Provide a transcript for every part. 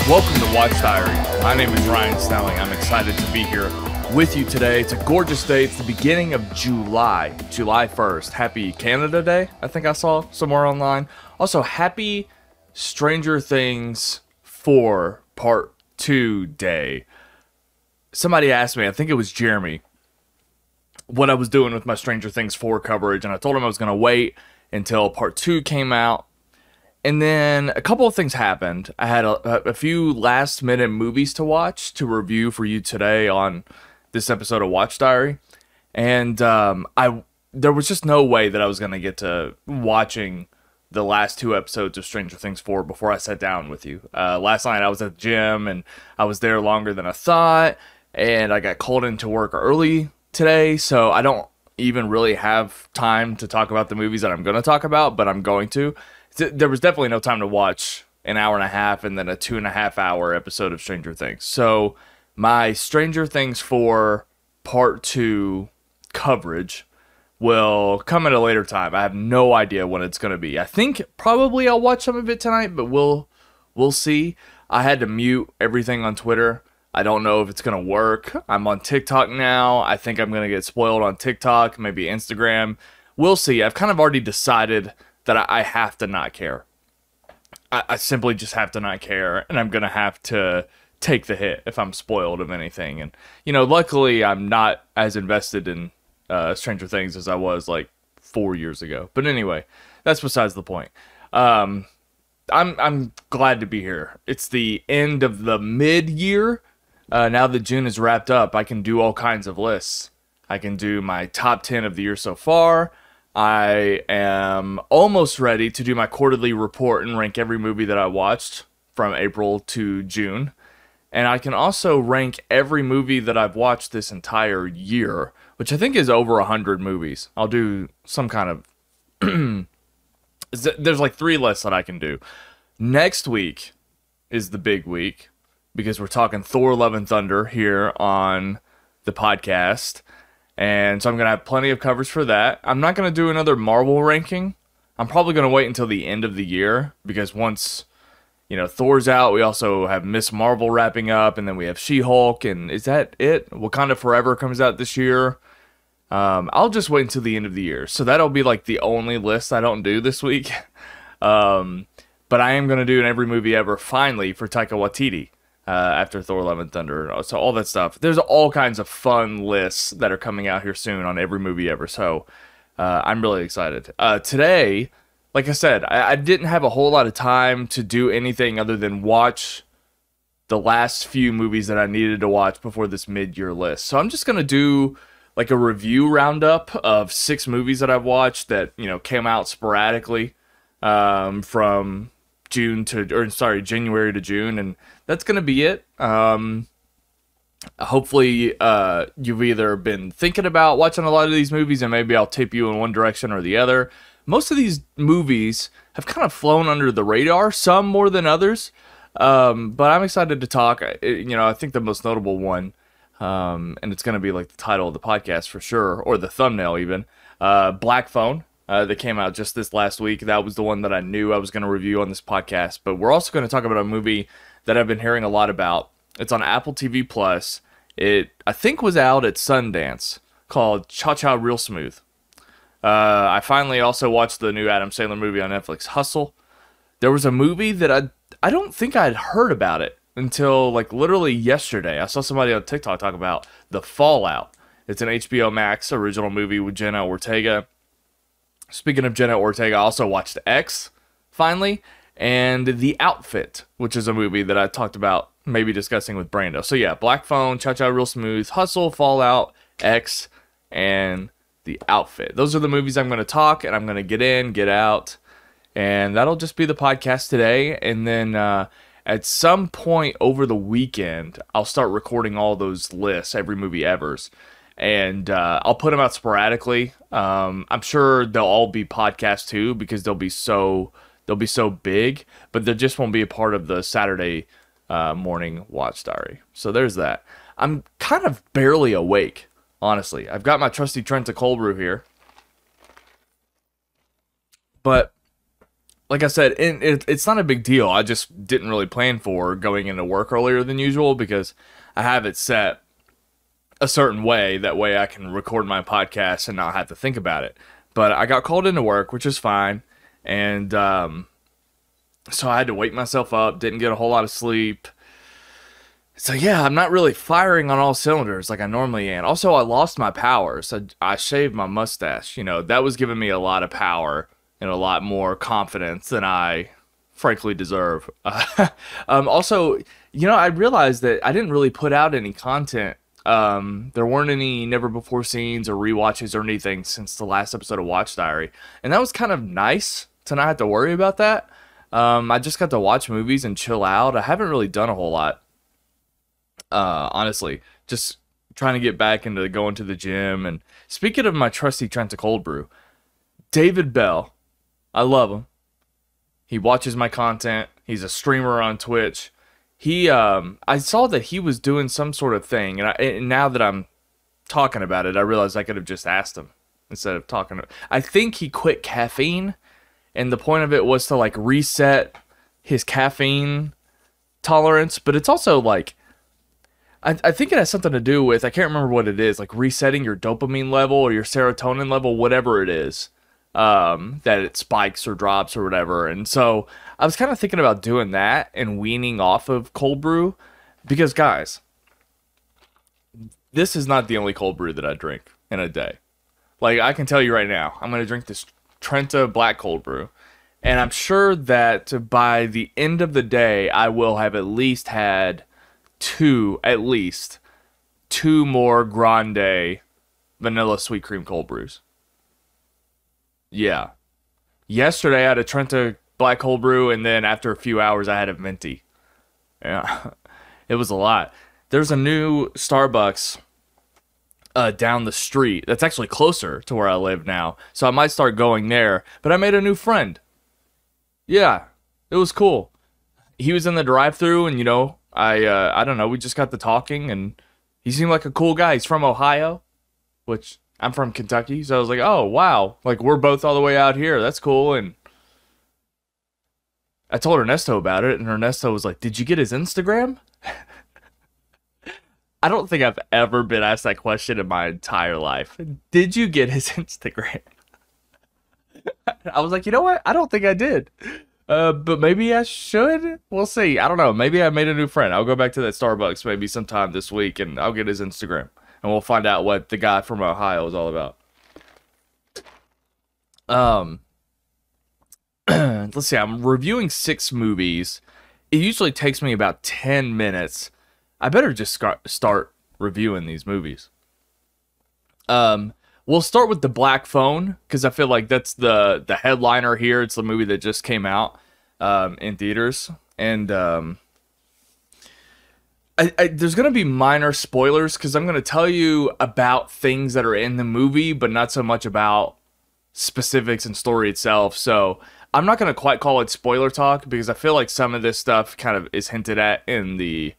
Welcome to Watch Diary. My name is Ryan Snelling. I'm excited to be here with you today. It's a gorgeous day. It's the beginning of July 1st. Happy Canada Day, I think I saw somewhere online. Also, happy Stranger Things 4 Part 2 Day. Somebody asked me, I think it was Jeremy, what I was doing with my Stranger Things 4 coverage, and I told him I was going to wait until Part 2 came out. And then a couple of things happened. I had a few last-minute movies to watch to review for you today on this episode of Watch Diary. And there was just no way that I was going to get to watching the last two episodes of Stranger Things 4 before I sat down with you. Last night I was at the gym, and I was there longer than I thought. And I got called into work early today, so I don't even really have time to talk about the movies that I'm going to talk about, but I'm going to. There was definitely no time to watch an hour and a half and then a 2.5 hour episode of Stranger Things. So my Stranger Things 4 Part 2 coverage will come at a later time. I have no idea when it's going to be. I think probably I'll watch some of it tonight, but we'll see. I had to mute everything on Twitter. I don't know if it's going to work. I'm on TikTok now. I think I'm going to get spoiled on TikTok, maybe Instagram. We'll see. I've kind of already decided that I have to not care. I simply just have to not care, and I'm going to have to take the hit if I'm spoiled of anything. And, you know, luckily I'm not as invested in Stranger Things as I was like 4 years ago. But anyway, that's besides the point. I'm glad to be here. It's the end of the mid-year. Now that June is wrapped up, I can do all kinds of lists. I can do my top 10 of the year so far. I am almost ready to do my quarterly report and rank every movie that I watched from April to June. And I can also rank every movie that I've watched this entire year, which I think is over 100 movies. I'll do some kind of... There's like 3 lists that I can do. Next week is the big week, because we're talking Thor: Love and Thunder here on the podcast. And so I'm going to have plenty of covers for that. I'm not going to do another Marvel ranking. I'm probably going to wait until the end of the year, because once, you know, Thor's out, we also have Miss Marvel wrapping up, and then we have She-Hulk, and is that it? Wakanda Forever comes out this year. I'll just wait until the end of the year. So that'll be like the only list I don't do this week. But I am going to do an every movie ever finally for Taika Waititi. After Thor: Love and Thunder, so all that stuff. There's all kinds of fun lists that are coming out here soon on every movie ever, so I'm really excited. Today, like I said, I didn't have a whole lot of time to do anything other than watch the last few movies that I needed to watch before this mid-year list. So I'm just going to do like a review roundup of 6 movies that I've watched that, you know, came out sporadically from January to June, and that's gonna be it. Hopefully you've either been thinking about watching a lot of these movies, and maybe I'll tip you in one direction or the other. Most of these movies have kind of flown under the radar, some more than others, but I'm excited to talk. You know, I think the most notable one, and it's gonna be like the title of the podcast for sure, or the thumbnail even, Black Phone. That came out just this last week. That was the one that I knew I was going to review on this podcast. But we're also going to talk about a movie that I've been hearing a lot about. It's on Apple TV Plus. It, I think, was out at Sundance, called Cha Cha Real Smooth. I finally also watched the new Adam Sandler movie on Netflix, Hustle. There was a movie that I don't think I'd heard about it until like literally yesterday. I saw somebody on TikTok talk about The Fallout. It's an HBO Max original movie with Jenna Ortega. Speaking of Jenna Ortega, I also watched X, finally, and The Outfit, which is a movie that I talked about maybe discussing with Brando. So yeah, Black Phone, Cha Cha Real Smooth, Hustle, Fallout, X, and The Outfit. Those are the movies I'm going to talk, and I'm going to get in, get out, and that'll just be the podcast today. And then at some point over the weekend, I'll start recording all those lists, every movie ever's. And I'll put them out sporadically. I'm sure they'll all be podcasts too, because they'll be so big, but they just won't be a part of the Saturday morning Watch Diary. So there's that. I'm kind of barely awake, honestly. I've got my trusty Trenta cold brew here, but like I said, it's not a big deal. I just didn't really plan for going into work earlier than usual because I have it set a certain way. That way I can record my podcast and not have to think about it. But I got called into work, which is fine. And so I had to wake myself up, didn't get a whole lot of sleep. So yeah, I'm not really firing on all cylinders like I normally am. Also, I lost my power, so I shaved my mustache. You know, that was giving me a lot of power and a lot more confidence than I frankly deserve. Also, you know, I realized that I didn't really put out any content. There weren't any never before scenes or rewatches or anything since the last episode of Watch Diary. And that was kind of nice to not have to worry about that. I just got to watch movies and chill out. I haven't really done a whole lot. Honestly, just trying to get back into going to the gym. And speaking of my trusty Trenta cold brew, David Bell, I love him. He watches my content. He's a streamer on Twitch. I saw that he was doing some sort of thing, and now that I'm talking about it, I realize I could have just asked him instead of talking. I think he quit caffeine, and the point of it was to like reset his caffeine tolerance. But it's also like, I think it has something to do with, I can't remember what it is, like resetting your dopamine level or your serotonin level, whatever it is, that it spikes or drops or whatever. And so I was kind of thinking about doing that and weaning off of cold brew because, guys, this is not the only cold brew that I drink in a day. Like, I can tell you right now, I'm going to drink this Trenta black cold brew, and I'm sure that by the end of the day, I will have at least had two more grande vanilla sweet cream cold brews. Yeah. Yesterday I had a Trenta black cold brew, and then after a few hours I had a venti. Yeah. It was a lot. There's a new Starbucks down the street that's actually closer to where I live now, so I might start going there. But I made a new friend. Yeah. It was cool. He was in the drive-thru, and you know, I don't know, we just got to talking, and he seemed like a cool guy. He's from Ohio, which I'm from Kentucky, so I was like, oh, wow, like, we're both all the way out here. That's cool. And I told Ernesto about it, and Ernesto was like, did you get his Instagram? I don't think I've ever been asked that question in my entire life. Did you get his Instagram? I was like, you know what? I don't think I did. But maybe I should. We'll see. I don't know. Maybe I made a new friend. I'll go back to that Starbucks maybe sometime this week, and I'll get his Instagram, and we'll find out what the guy from Ohio is all about. Let's see. I'm reviewing 6 movies. It usually takes me about 10 minutes. I better just start reviewing these movies. We'll start with The Black Phone, because I feel like that's the headliner here. It's the movie that just came out in theaters. And there's going to be minor spoilers, because I'm going to tell you about things that are in the movie, but not so much about specifics and story itself. So I'm not going to quite call it spoiler talk, because I feel like some of this stuff kind of is hinted at in the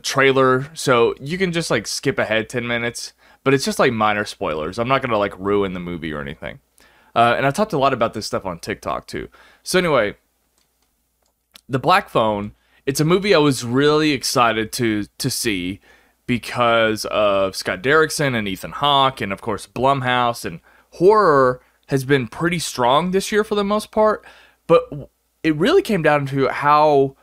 trailer. So you can just like skip ahead 10 minutes. But it's just like minor spoilers. I'm not going to like ruin the movie or anything. And I talked a lot about this stuff on TikTok too. So anyway, The Black Phone, it's a movie I was really excited to see because of Scott Derrickson and Ethan Hawke and of course Blumhouse. And horror has been pretty strong this year for the most part. But it really came down to how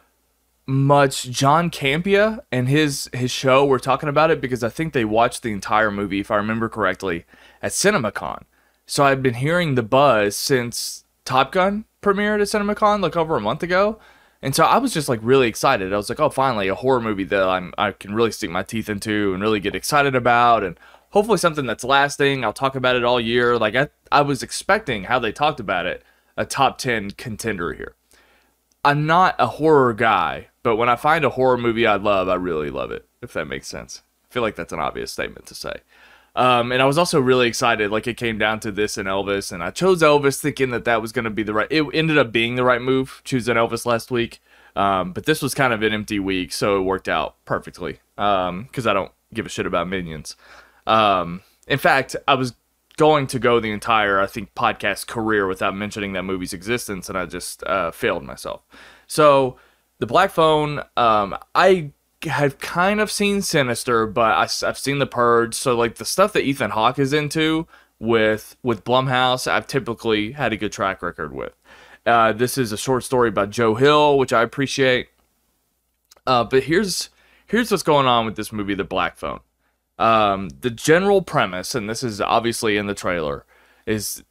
much John Campea and his show were talking about it, because I think they watched the entire movie, if I remember correctly, at CinemaCon. So I've been hearing the buzz since Top Gun premiered at CinemaCon like over a month ago, and so I was just like really excited. I was like, oh, finally a horror movie that I can really stick my teeth into and really get excited about, and hopefully something that's lasting. I'll talk about it all year. Like I was expecting how they talked about it, a top 10 contender here. I'm not a horror guy, but when I find a horror movie I love, I really love it, if that makes sense. I feel like that's an obvious statement to say. And I was also really excited, like it came down to this and Elvis, and I chose Elvis thinking that was going to be the right, it ended up being the right move, choosing Elvis last week. But this was kind of an empty week, so it worked out perfectly, because I don't give a shit about Minions. In fact, I was going to go the entire, I think, podcast career without mentioning that movie's existence, and I just failed myself. So, The Black Phone, I have kind of seen Sinister, but I've seen The Purge. So, like, the stuff that Ethan Hawke is into with Blumhouse, I've typically had a good track record with. This is a short story by Joe Hill, which I appreciate. But here's what's going on with this movie, The Black Phone. The general premise, and this is obviously in the trailer, is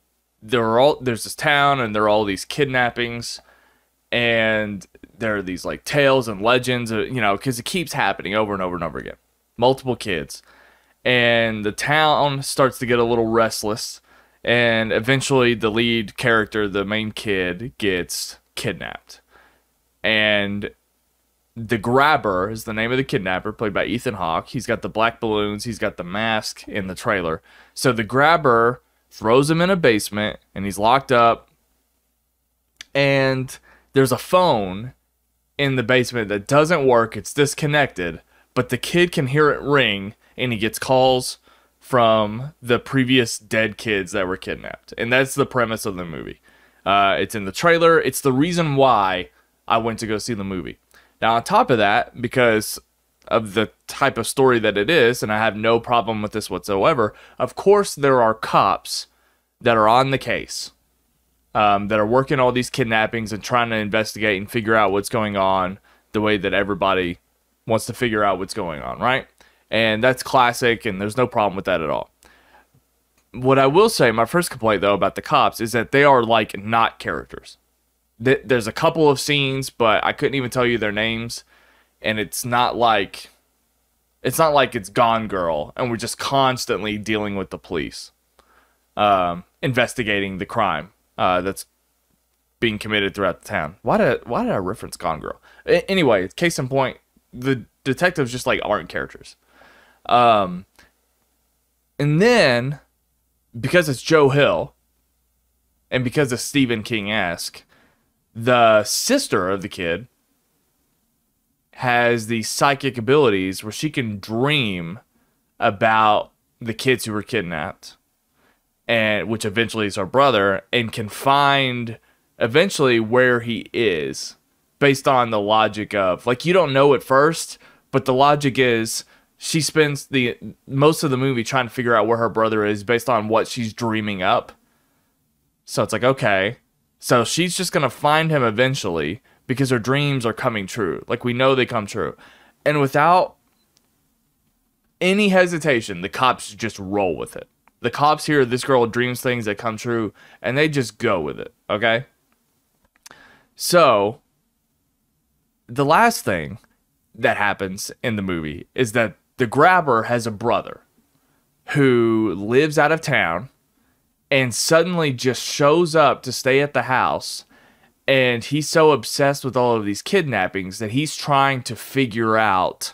there's this town and there are all these kidnappings, and there are these like tales and legends, because it keeps happening over and over and over again. Multiple kids, and the town starts to get a little restless, and eventually the lead character, the main kid, gets kidnapped, and the Grabber is the name of the kidnapper, played by Ethan Hawke. He's got the black balloons. He's got the mask in the trailer. So the Grabber throws him in a basement, and he's locked up. And there's a phone in the basement that doesn't work. It's disconnected. But the kid can hear it ring, and he gets calls from the previous dead kids that were kidnapped. And that's the premise of the movie. It's in the trailer. It's the reason why I went to go see the movie. Now, on top of that, because of the type of story that it is, and I have no problem with this whatsoever, of course there are cops that are on the case, that are working all these kidnappings and trying to investigate and figure out what's going on the way that everybody wants to figure out what's going on, right? And that's classic, and there's no problem with that at all. What I will say, my first complaint, though, about the cops is that they are, like, not characters. There's a couple of scenes, but I couldn't even tell you their names, and it's not like it's Gone Girl, and we're just constantly dealing with the police, investigating the crime that's being committed throughout the town. Why did I reference Gone Girl? Anyway, case in point, the detectives just like aren't characters, and then because it's Joe Hill, and because it's Stephen King-esque, the sister of the kid has these psychic abilities where she can dream about the kids who were kidnapped, and which eventually is her brother, and can find eventually where he is based on the logic of, like, you don't know at first, but the logic is she spends the most of the movie trying to figure out where her brother is based on what she's dreaming up. So it's like, okay. So she's just going to find him eventually because her dreams are coming true. Like, we know they come true. And without any hesitation, the cops just roll with it. The cops hear this girl dreams things that come true, and they just go with it, okay? So, the last thing that happens in the movie is that the Grabber has a brother who lives out of town, and suddenly just shows up to stay at the house, and he's so obsessed with all of these kidnappings that he's trying to figure out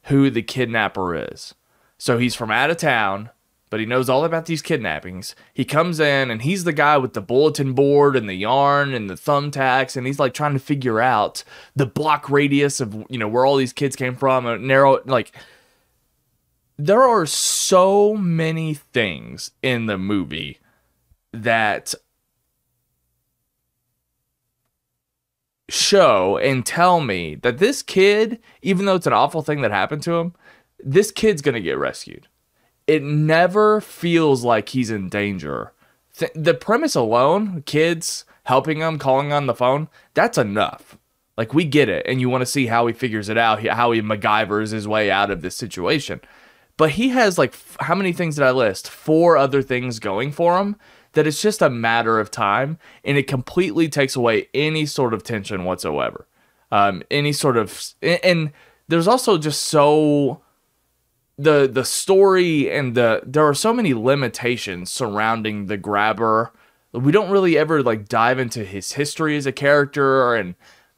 who the kidnapper is. So he's from out of town, but he knows all about these kidnappings. He comes in, and he's the guy with the bulletin board and the yarn and the thumbtacks, and he's like trying to figure out the block radius of, where all these kids came from, a narrow, like, there are so many things in the movie that show and tell me that this kid, even though it's an awful thing that happened to him, this kid's gonna get rescued. It never feels like he's in danger. The premise alone, kids helping him, calling on the phone, that's enough. Like, we get it, and you want to see how he figures it out, how he MacGyvers his way out of this situation. But he has, like, how many things did I list? 4 other things going for him, that it's just a matter of time, and it completely takes away any sort of tension whatsoever. Any sort of... And there's also just so... The story and there are so many limitations surrounding the Grabber. We don't really ever, like, dive into his history as a character, and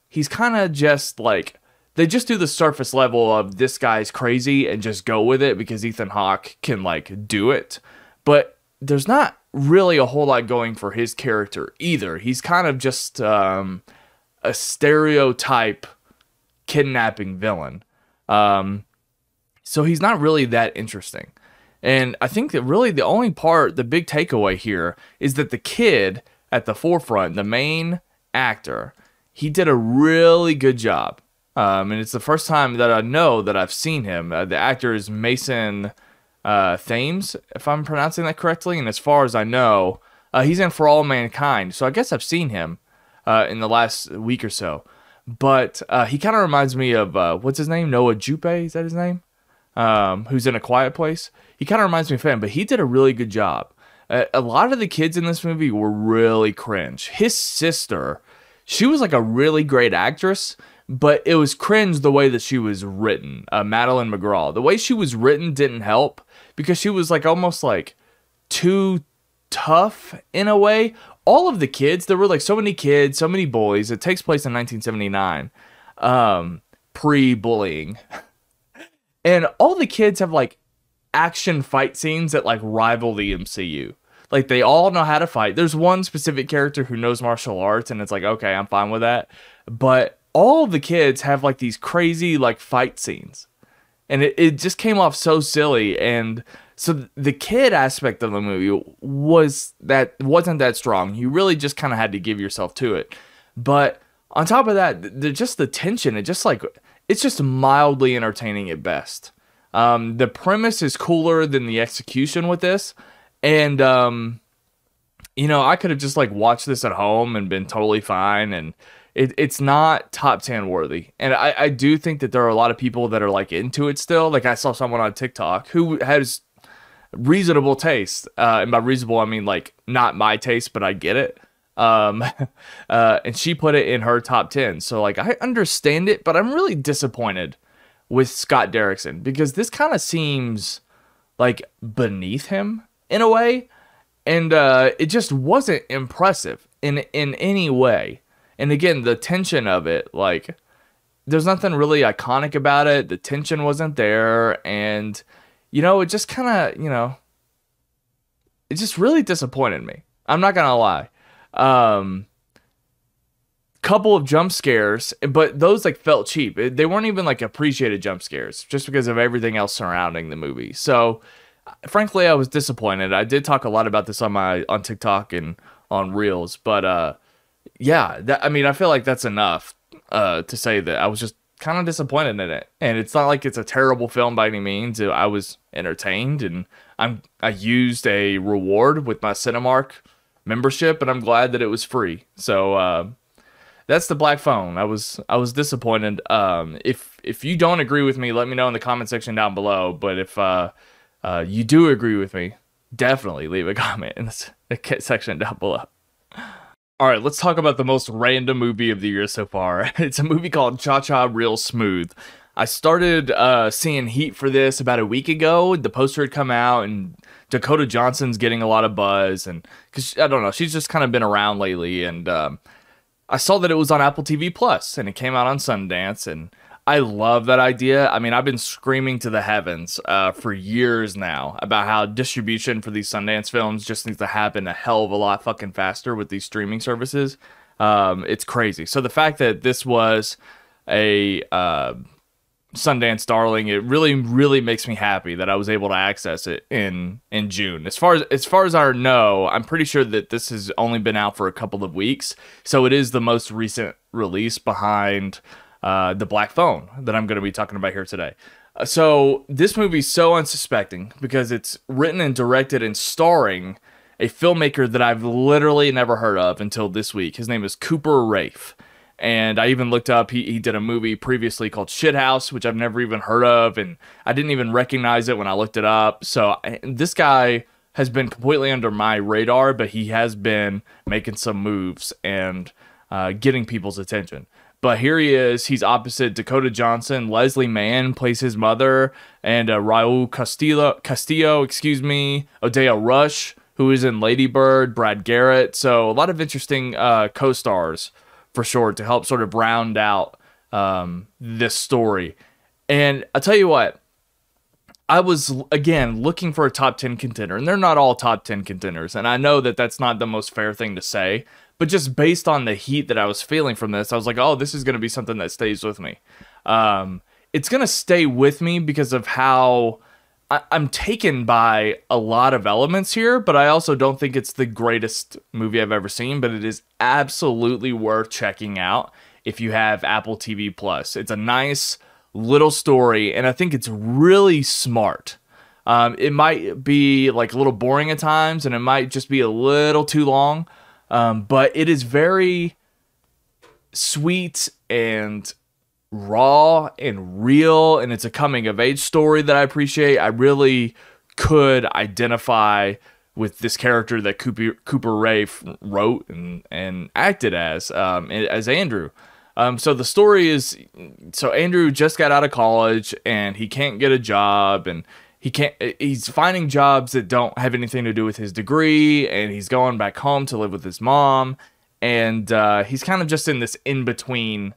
he's kind of just, like... They just do the surface level of this guy's crazy and just go with it because Ethan Hawke can, like, do it. But there's not really a whole lot going for his character either. He's kind of just a stereotype kidnapping villain. So he's not really that interesting. And I think that really the only part, the big takeaway here, is that the kid at the forefront, the main actor, he did a really good job. And it's the first time that I know that I've seen him. The actor is Mason Thames, if I'm pronouncing that correctly. And as far as I know, he's in For All Mankind. So I guess I've seen him in the last week or so. But he kind of reminds me of, what's his name? Noah Jupe, is that his name? Who's in A Quiet Place. He kind of reminds me of him, but he did a really good job. A lot of the kids in this movie were really cringe. His sister, she was like a really great actress, but it was cringe the way that she was written. Madeline McGraw. The way she was written didn't help because she was like almost like too tough in a way. All of the kids, there were like so many kids, so many boys. It takes place in 1979, pre-bullying. And all the kids have like action fight scenes that like rival the MCU. Like they all know how to fight. There's one specific character who knows martial arts and it's like, okay, I'm fine with that. But all of the kids have like these crazy like fight scenes. And it just came off so silly. And so the kid aspect of the movie wasn't that strong. You really just kind of had to give yourself to it. But on top of that, just the tension, it's just mildly entertaining at best. The premise is cooler than the execution with this. And, I could have just like watched this at home and been totally fine. And it's not top 10 worthy. And I do think that there are a lot of people that are like into it still. Like I saw someone on TikTok who has reasonable taste. And by reasonable, I mean like not my taste, but I get it. And she put it in her top 10. So like I understand it, but I'm really disappointed with Scott Derrickson because this kind of seems like beneath him in a way. And it just wasn't impressive in any way. And again, the tension of it, like there's nothing really iconic about it. The tension wasn't there. And, it just kind of, it just really disappointed me. I'm not going to lie. Couple of jump scares, but those like felt cheap. They weren't even like appreciated jump scares just because of everything else surrounding the movie. So frankly, I was disappointed. I did talk a lot about this on TikTok and on Reels, but I feel like that's enough to say that I was just kind of disappointed in it. And it's not like it's a terrible film by any means. I was entertained, and I used a reward with my Cinemark membership, and I'm glad that it was free. So that's The Black Phone. I was disappointed. If you don't agree with me, let me know in the comment section down below. But if you do agree with me, definitely leave a comment in the section down below. All right, let's talk about the most random movie of the year so far. It's a movie called Cha-Cha Real Smooth. I started seeing heat for this about a week ago. The poster had come out, and Dakota Johnson's getting a lot of buzz. And because I don't know, she's just kind of been around lately. And I saw that it was on Apple TV Plus, and it came out on Sundance. And I love that idea. I mean, I've been screaming to the heavens for years now about how distribution for these Sundance films just needs to happen a hell of a lot fucking faster with these streaming services. It's crazy. So the fact that this was a Sundance darling, it really, really makes me happy that I was able to access it in June. As far as I know, I'm pretty sure that this has only been out for a couple of weeks. So it is the most recent release behind The Black Phone that I'm going to be talking about here today. So this movie's so unsuspecting because it's written and directed and starring a filmmaker that I've literally never heard of until this week. His name is Cooper Raiff. And I even looked up, he did a movie previously called Shithouse, which I've never even heard of, and I didn't even recognize it when I looked it up. So this guy has been completely under my radar, but he has been making some moves and getting people's attention. But here he is. He's opposite Dakota Johnson. Leslie Mann plays his mother, and Raul Castillo, Odeya Rush, who is in Lady Bird, Brad Garrett. So a lot of interesting co-stars for sure to help sort of round out this story. And I'll tell you what, I was, again, looking for a top 10 contender, and they're not all top 10 contenders. And I know that that's not the most fair thing to say, but just based on the heat that I was feeling from this, I was like, oh, this is going to be something that stays with me. It's going to stay with me because of how I'm taken by a lot of elements here, but I also don't think it's the greatest movie I've ever seen, but it is absolutely worth checking out if you have Apple TV Plus. It's a nice little story, and I think it's really smart. It might be like a little boring at times, and it might just be a little too long, but it is very sweet and raw and real, and it's a coming of age story that I appreciate. I really could identify with this character that Cooper Ray wrote and acted as Andrew. So the story is, so Andrew just got out of college and he can't get a job, and he's finding jobs that don't have anything to do with his degree, and he's going back home to live with his mom, and he's kind of just in this in-between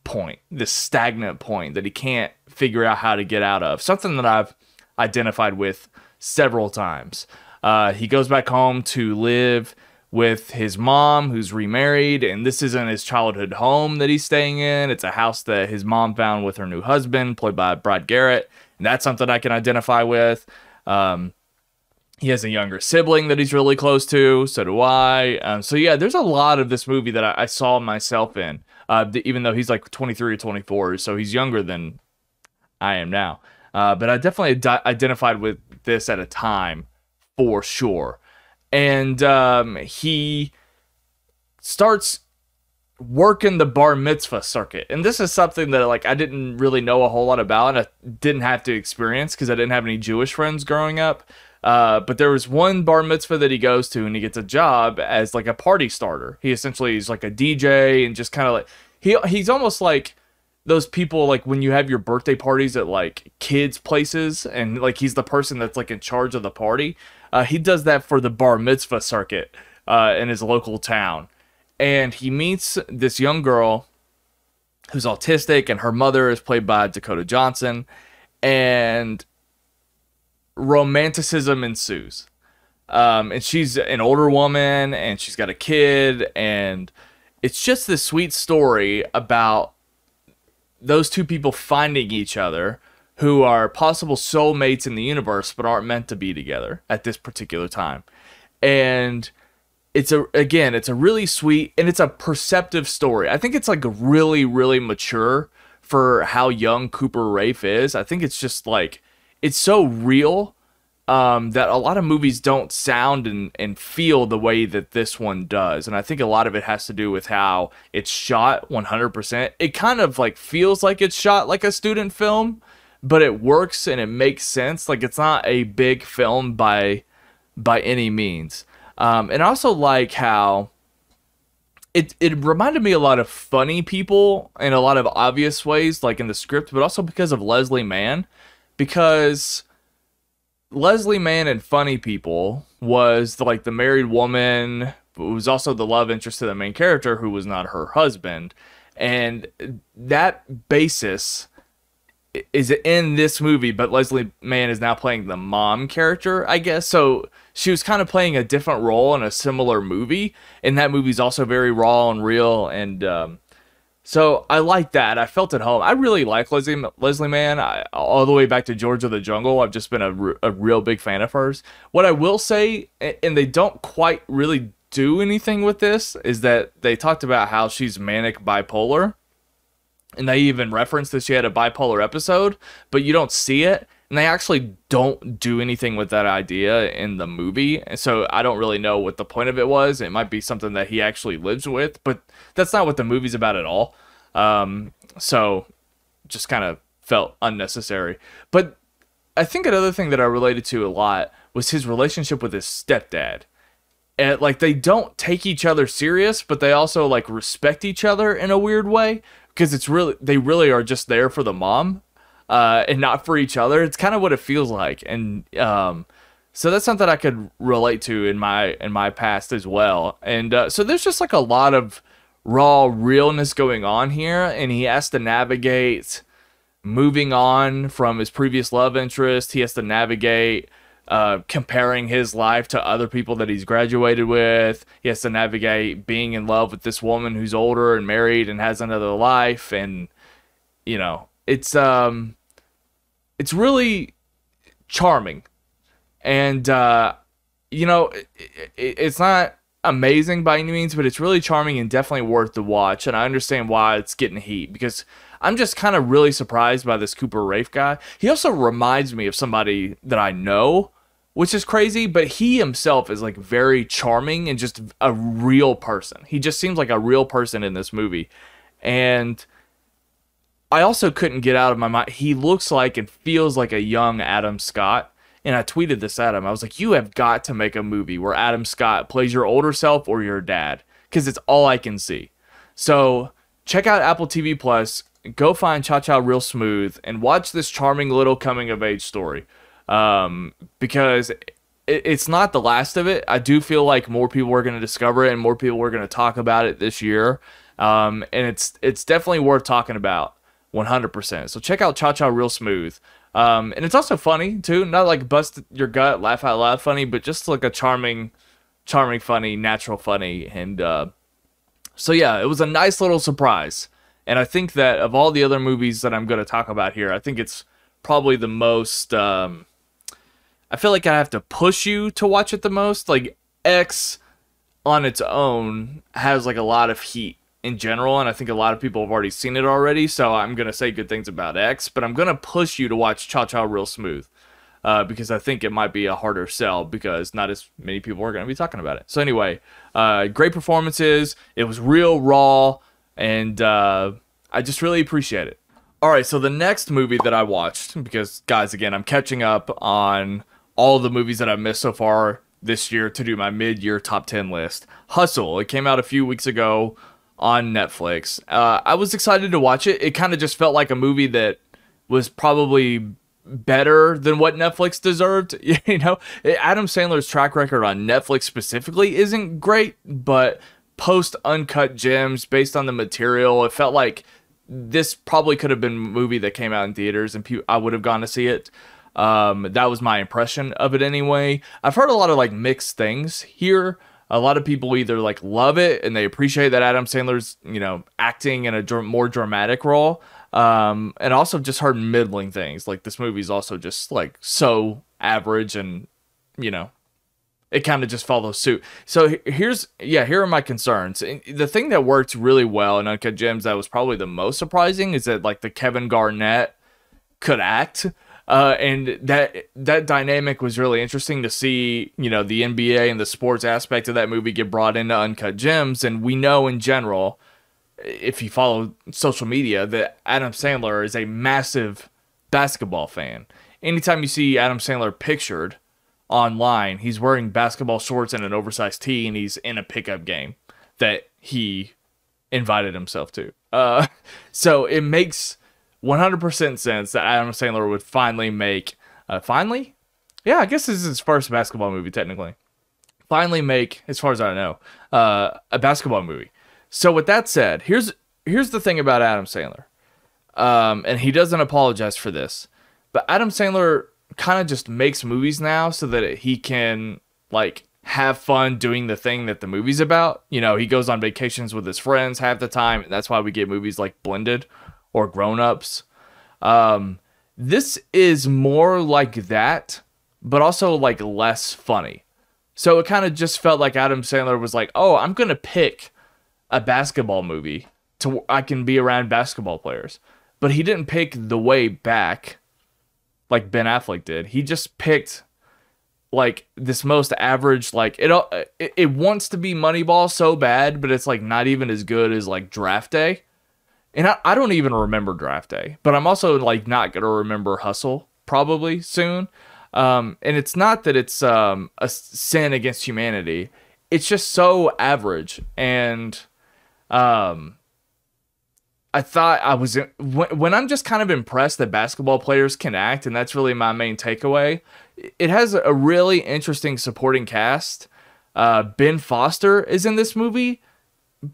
point, this stagnant point that he can't figure out how to get out of. Something that I've identified with several times. He goes back home to live with his mom, who's remarried, and this isn't his childhood home that he's staying in. It's a house that his mom found with her new husband, played by Brad Garrett, and that's something I can identify with. He has a younger sibling that he's really close to, so do I. So yeah, there's a lot of this movie that I saw myself in, even though he's like 23 or 24, so he's younger than I am now. But I definitely identified with this at a time, for sure. And he starts working the bar mitzvah circuit, and this is something that like I didn't really know a whole lot about, and I didn't have to experience because I didn't have any Jewish friends growing up. But there was one bar mitzvah that he goes to, and he gets a job as like a party starter. He essentially is like a DJ, and just kind of like he's almost like those people like when you have your birthday parties at like kids places, and like he's the person that's like in charge of the party. He does that for the bar mitzvah circuit in his local town, and he meets this young girl who's autistic, and her mother is played by Dakota Johnson, and romanticism ensues. And she's an older woman, and she's got a kid, and it's just this sweet story about those two people finding each other, who are possible soulmates in the universe but aren't meant to be together at this particular time. And it's a really sweet, and it's a perceptive story. I think it's like really, really mature for how young Cooper Raiff is. I think it's just like, it's so real that a lot of movies don't sound and feel the way that this one does. And I think a lot of it has to do with how it's shot 100%. It kind of like feels like it's shot like a student film, but it works and it makes sense. Like, it's not a big film by any means. And I also like how it reminded me a lot of Funny People in a lot of obvious ways, like in the script, but also because of Leslie Mann. Because Leslie Mann in Funny People was like the married woman who was also the love interest to the main character, who was not her husband. And that basis is in this movie, but Leslie Mann is now playing the mom character, I guess. So she was kind of playing a different role in a similar movie, and that movie's also very raw and real, and so I like that. I felt at home. I really like Leslie Mann. All the way back to George of the Jungle, I've just been a real big fan of hers. What I will say, and they don't quite really do anything with this, is that they talked about how she's manic bipolar. And they even referenced that she had a bipolar episode, but you don't see it. And they actually don't do anything with that idea in the movie. And so I don't really know what the point of it was. It might be something that he actually lives with, but that's not what the movie's about at all. So just kind of felt unnecessary. But I think another thing that I related to a lot was his relationship with his stepdad. And like, they don't take each other serious, but they also like respect each other in a weird way. Because they really are just there for the mom, and not for each other. It's kind of what it feels like, and so that's something I could relate to in my past as well. And so there's just like a lot of raw realness going on here, and he has to navigate moving on from his previous love interest. He has to navigate comparing his life to other people that he's graduated with. He has to navigate being in love with this woman who's older and married and has another life. And, you know, it's really charming. And, it's not amazing by any means, but it's really charming and definitely worth the watch. And I understand why it's getting heat, because I'm just kind of really surprised by this Cooper Raiff guy. He also reminds me of somebody that I know, which is crazy, but he himself is like very charming and just a real person. He just seems like a real person in this movie. And I also couldn't get out of my mind, he looks like and feels like a young Adam Scott. And I tweeted this at him. I was like, you have got to make a movie where Adam Scott plays your older self or your dad, because it's all I can see. So check out Apple TV Plus, go find Cha Cha Real Smooth, and watch this charming little coming-of-age story. Because it's not the last of it. I do feel like more people are going to discover it and more people are going to talk about it this year. And it's definitely worth talking about 100%. So check out Cha Cha Real Smooth. And it's also funny too, not like bust your gut, laugh out loud funny, but just like a charming, funny, natural funny. And so yeah, it was a nice little surprise. And I think that of all the other movies that I'm going to talk about here, I think it's probably the most, I feel like I have to push you to watch it the most. Like X on its own has like a lot of heat in general, and I think a lot of people have already seen it already, so I'm going to say good things about X, but I'm going to push you to watch Cha Cha Real Smooth, because I think it might be a harder sell, because not as many people are going to be talking about it. So anyway, great performances, it was real raw, and I just really appreciate it. Alright, so the next movie that I watched, because guys, again, I'm catching up on all the movies that I've missed so far this year to do my mid-year top 10 list. Hustle, it came out a few weeks ago on Netflix. I was excited to watch it. It kind of just felt like a movie that was probably better than what Netflix deserved. You know, Adam Sandler's track record on Netflix specifically isn't great, but post Uncut Gems, based on the material, it felt like this probably could have been a movie that came out in theaters and I would have gone to see it. That was my impression of it anyway. I've heard a lot of like mixed things here. A lot of people either like love it and they appreciate that Adam Sandler's, acting in a more dramatic role. And also just heard middling things. Like this movie's also just like so average and, it kind of just follows suit. So here are my concerns. The thing that worked really well in Uncut Gems that was probably the most surprising is that like the Kevin Garnett could act. And that dynamic was really interesting to see, the NBA and the sports aspect of that movie get brought into Uncut Gems. And we know in general, if you follow social media, that Adam Sandler is a massive basketball fan. Anytime you see Adam Sandler pictured online, he's wearing basketball shorts and an oversized tee, and he's in a pickup game that he invited himself to. So it makes 100% sense that Adam Sandler would finally make, yeah, I guess this is his first basketball movie, technically. Finally make, as far as I know, a basketball movie. So with that said, here's the thing about Adam Sandler. And he doesn't apologize for this, but Adam Sandler kind of just makes movies now so that he can, like, have fun doing the thing that the movie's about. He goes on vacations with his friends half the time, and that's why we get movies like Blended or Grown Ups. This is more like that, but also like less funny. So it kind of just felt like Adam Sandler was like, oh, I'm going to pick a basketball movie to I can be around basketball players. But he didn't pick The Way Back like Ben Affleck did. He just picked like this most average, like it wants to be Moneyball so bad, but it's like not even as good as like Draft Day. And I don't even remember Draft Day, but I'm also like not going to remember Hustle probably soon. And it's not that it's a sin against humanity. It's just so average. And I thought when I'm just kind of impressed that basketball players can act, and that's really my main takeaway. It has a really interesting supporting cast. Ben Foster is in this movie,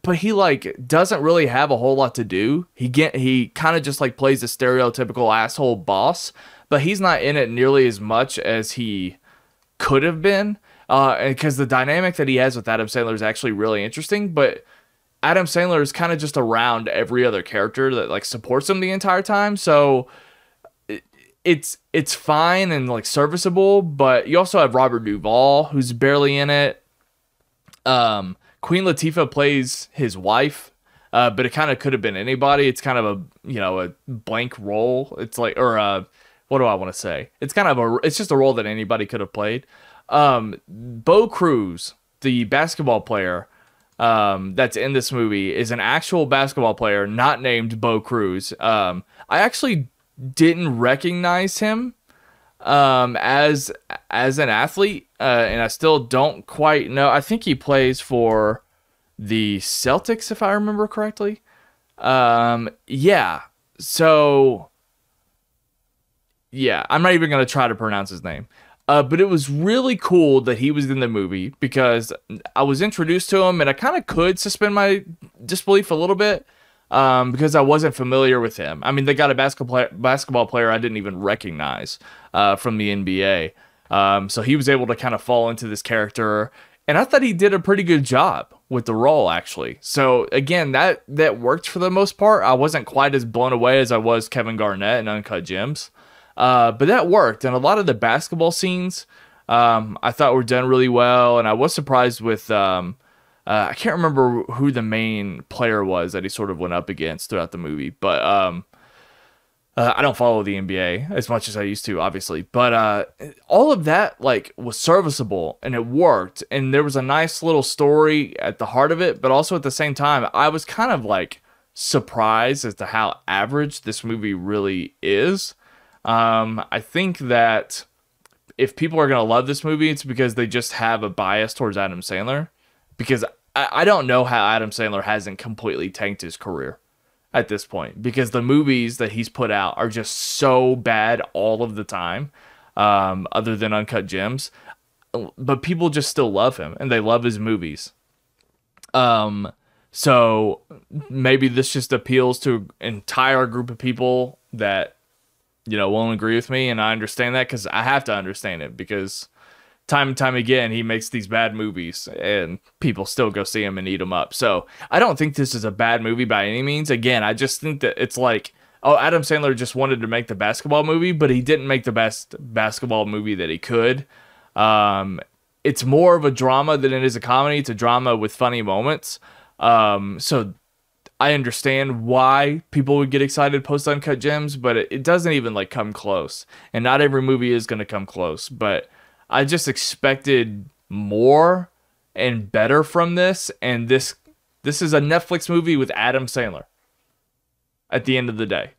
but he like doesn't really have a whole lot to do. He kind of just like plays a stereotypical asshole boss, but he's not in it nearly as much as he could have been. Because the dynamic that he has with Adam Sandler is actually really interesting, but Adam Sandler is kind of just around every other character that like supports him the entire time. So it's fine and like serviceable, but you also have Robert Duvall, who's barely in it. Queen Latifah plays his wife, but it kind of could have been anybody. It's kind of a blank role. It's like, or what do I want to say? It's just a role that anybody could have played. Bo Cruz, the basketball player, that's in this movie, is an actual basketball player, not named Bo Cruz. I actually didn't recognize him as an athlete, and I still don't quite know. I think he plays for the Celtics, if I remember correctly. Yeah. So, yeah, I'm not even going to try to pronounce his name. But it was really cool that he was in the movie because I was introduced to him and I kind of could suspend my disbelief a little bit because I wasn't familiar with him. I mean, they got a basketball player I didn't even recognize from the NBA. So he was able to kind of fall into this character. And I thought he did a pretty good job with the role, actually. So, again, that worked for the most part. I wasn't quite as blown away as I was Kevin Garnett in Uncut Gems. But that worked, and a lot of the basketball scenes I thought were done really well, and I was surprised with I can't remember who the main player was that he sort of went up against throughout the movie, but I don't follow the NBA as much as I used to, obviously, but all of that like was serviceable and it worked, and there was a nice little story at the heart of it, but also at the same time I was kind of like surprised as to how average this movie really is. I think that if people are going to love this movie, it's because they just have a bias towards Adam Sandler. Because I don't know how Adam Sandler hasn't completely tanked his career at this point. Because the movies that he's put out are just so bad all of the time, other than Uncut Gems. But people just still love him, and they love his movies. So maybe this just appeals to an entire group of people that won't agree with me, and I understand that because I have to understand it because time and time again he makes these bad movies and people still go see him and eat them up. So I don't think this is a bad movie by any means. Again, I just think that it's like, oh, Adam Sandler just wanted to make the basketball movie, but he didn't make the best basketball movie that he could. It's more of a drama than it is a comedy. It's a drama with funny moments. So I understand why people would get excited post Uncut Gems, but it doesn't even like come close. And not every movie is going to come close, but I just expected more and better from this. And this is a Netflix movie with Adam Sandler. At the end of the day,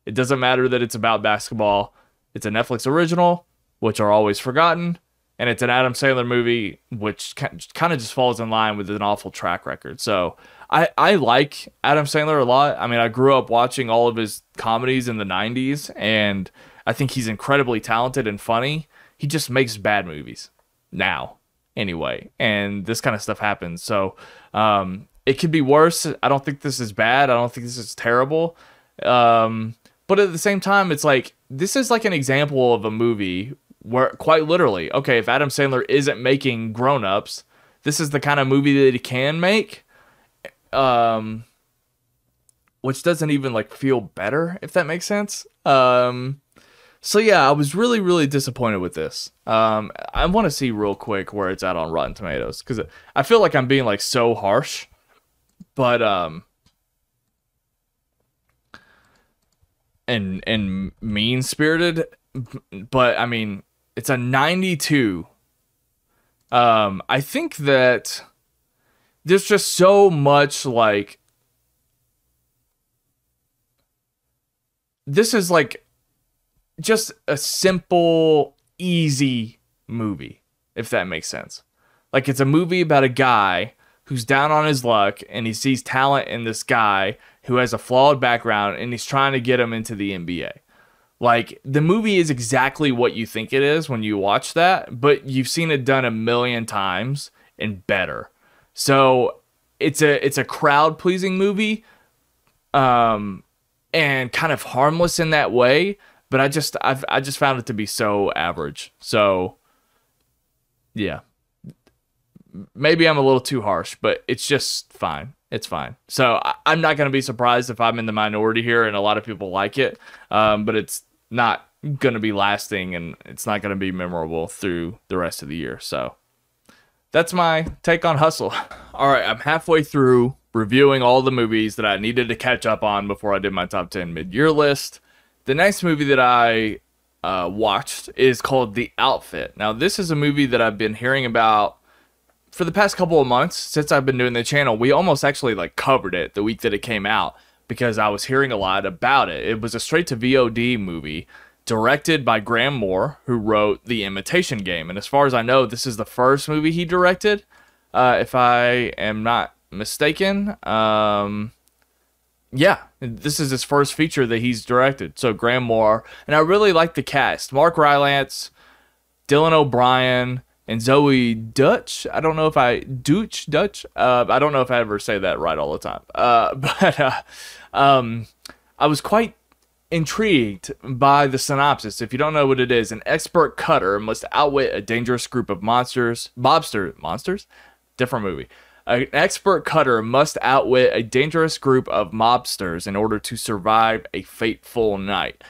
it doesn't matter that it's about basketball. It's a Netflix original, which are always forgotten. And it's an Adam Sandler movie, which kind of just falls in line with an awful track record. So I like Adam Sandler a lot. I mean, I grew up watching all of his comedies in the 90s, and I think he's incredibly talented and funny. He just makes bad movies now, anyway. And this kind of stuff happens. So it could be worse. I don't think this is bad. I don't think this is terrible. But at the same time, it's like, this is like an example of a movie where, quite literally, okay, if Adam Sandler isn't making Grown Ups, this is the kind of movie that he can make, which doesn't even like feel better, if that makes sense. So yeah, I was really, really disappointed with this. I want to see real quick where it's at on Rotten Tomatoes, because I feel like I'm being like so harsh, but and mean spirited, but I mean, it's a 92. I think that there's just so much like, this is like just a simple, easy movie, if that makes sense. Like, it's a movie about a guy who's down on his luck and he sees talent in this guy who has a flawed background and he's trying to get him into the NBA. Like, the movie is exactly what you think it is when you watch that, but you've seen it done a million times and better. So it's a crowd-pleasing movie, and kind of harmless in that way, but I just found it to be so average. So yeah, maybe I'm a little too harsh, but it's just fine. It's fine. So I'm not going to be surprised if I'm in the minority here and a lot of people like it, but it's not going to be lasting and it's not going to be memorable through the rest of the year. So that's my take on Hustle. All right, I'm halfway through reviewing all the movies that I needed to catch up on before I did my top 10 mid-year list. The next movie that I watched is called The Outfit. Now, this is a movie that I've been hearing about for the past couple of months since I've been doing the channel. We almost actually like covered it the week that it came out because I was hearing a lot about it. It was a straight-to-VOD movie directed by Graham Moore, who wrote The Imitation Game. And as far as I know, this is the first movie he directed, if I am not mistaken. Yeah, this is his first feature that he's directed. So Graham Moore, and I really like the cast. Mark Rylance, Dylan O'Brien, and Zoe Dutch. I don't know if I ever say that right all the time. I was quite intrigued by the synopsis. If you don't know what it is, an expert cutter must outwit a dangerous group of monsters. Monsters? Different movie. An expert cutter must outwit a dangerous group of mobsters in order to survive a fateful night.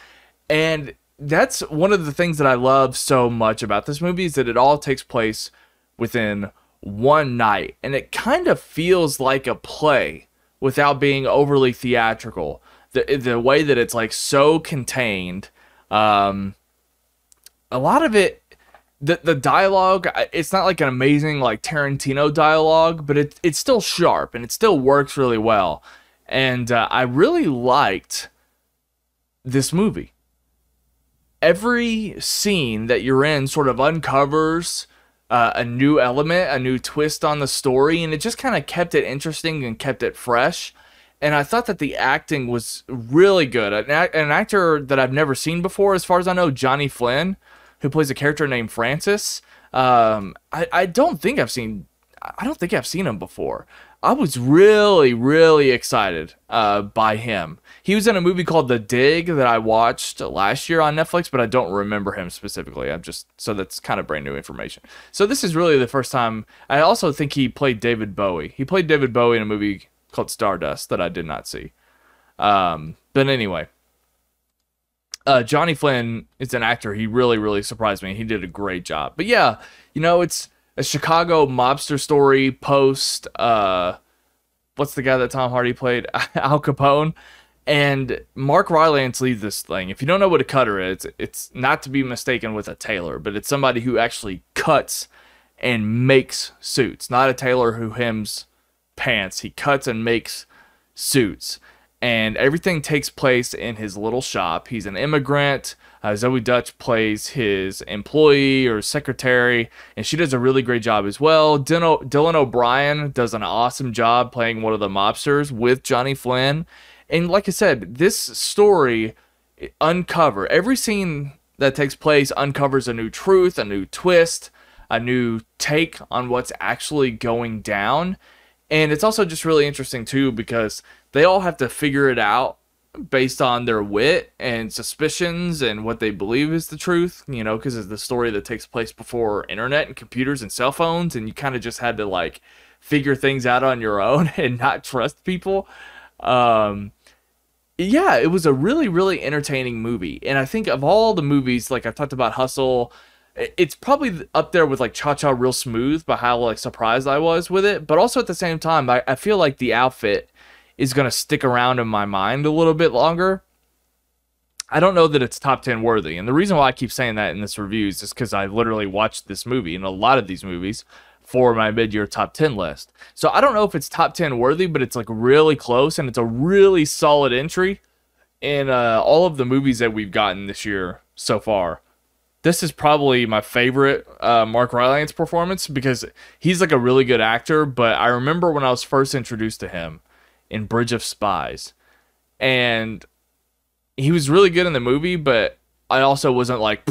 And that's one of the things that I love so much about this movie, is that it all takes place within one night. And it kind of feels like a play without being overly theatrical. The way that it's like so contained. A lot of it, the dialogue, it's not like an amazing like Tarantino dialogue, but it's still sharp and it still works really well. And I really liked this movie. Every scene that you're in sort of uncovers a new element, a new twist on the story, and it just kind of kept it interesting and kept it fresh. And I thought that the acting was really good. An actor that I've never seen before, as far as I know, Johnny Flynn, who plays a character named Francis. I don't think I've seen him before. I was really, really excited by him. He was in a movie called The Dig that I watched last year on Netflix, but I don't remember him specifically. So that's kind of brand new information. So this is really the first time. I also think he played David Bowie. He played David Bowie in a movie called Stardust that I did not see. But anyway, Johnny Flynn is an actor. He really, really surprised me. He did a great job. But yeah, it's a Chicago mobster story post, what's the guy that Tom Hardy played? Al Capone. And Mark Rylance leads this thing. If you don't know what a cutter is, it's not to be mistaken with a tailor, but it's somebody who actually cuts and makes suits. Not a tailor who hems pants. He cuts and makes suits. And everything takes place in his little shop. He's an immigrant. Zoe Dutch plays his employee or secretary, and she does a really great job as well. Dylan O'Brien does an awesome job playing one of the mobsters with Johnny Flynn. And like I said, this story every scene that takes place uncovers a new truth, a new twist, a new take on what's actually going down. And it's also just really interesting too, because they all have to figure it out based on their wit and suspicions and what they believe is the truth, because it's the story that takes place before internet and computers and cell phones, and you kind of just had to like figure things out on your own and not trust people. Yeah, it was a really, really entertaining movie. And I think of all the movies, like I talked about Hustle, it's probably up there with like Cha-Cha Real Smooth by how like surprised I was with it. But also at the same time, I feel like The Outfit is going to stick around in my mind a little bit longer. I don't know that it's top 10 worthy. And the reason why I keep saying that in this review is just because I literally watched this movie and a lot of these movies for my mid-year top 10 list. So I don't know if it's top 10 worthy, but it's like really close, and it's a really solid entry in all of the movies that we've gotten this year so far. This is probably my favorite Mark Rylance performance, because he's like a really good actor, but I remember when I was first introduced to him in Bridge of Spies, and he was really good in the movie, but I also wasn't like,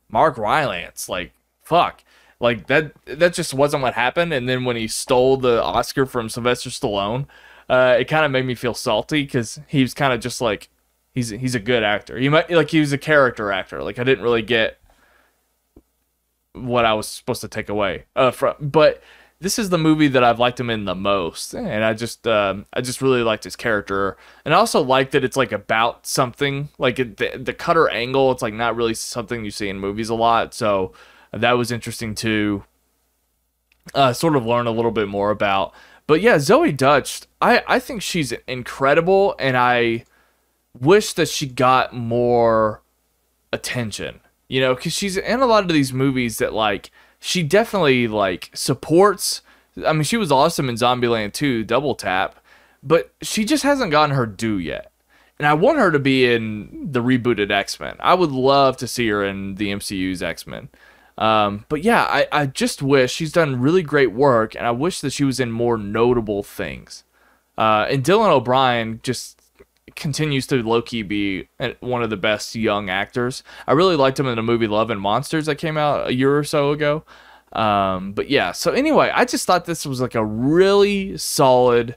Mark Rylance, like, fuck. Like, that just wasn't what happened. And then when he stole the Oscar from Sylvester Stallone, it kind of made me feel salty, because he was kind of just like, he's a good actor. He was a character actor. Like, I didn't really get what I was supposed to take away from. But this is the movie that I've liked him in the most, and I just really liked his character, and I also like that it's like about something, like the Cutter angle. It's like not really something you see in movies a lot, so that was interesting to sort of learn a little bit more about. But yeah, Zoe Dutch, I think she's incredible, and I wish that she got more attention, you know, because she's in a lot of these movies that, like, she definitely, like, supports. I mean, she was awesome in Zombieland 2, Double Tap, but she just hasn't gotten her due yet. And I want her to be in the rebooted X-Men. I would love to see her in the MCU's X-Men. But yeah, I just wish, she's done really great work, and I wish that she was in more notable things. And Dylan O'Brien just continues to low-key be one of the best young actors. I really liked him in the movie Love and Monsters that came out a year or so ago. But yeah, so anyway, I just thought this was like a really solid,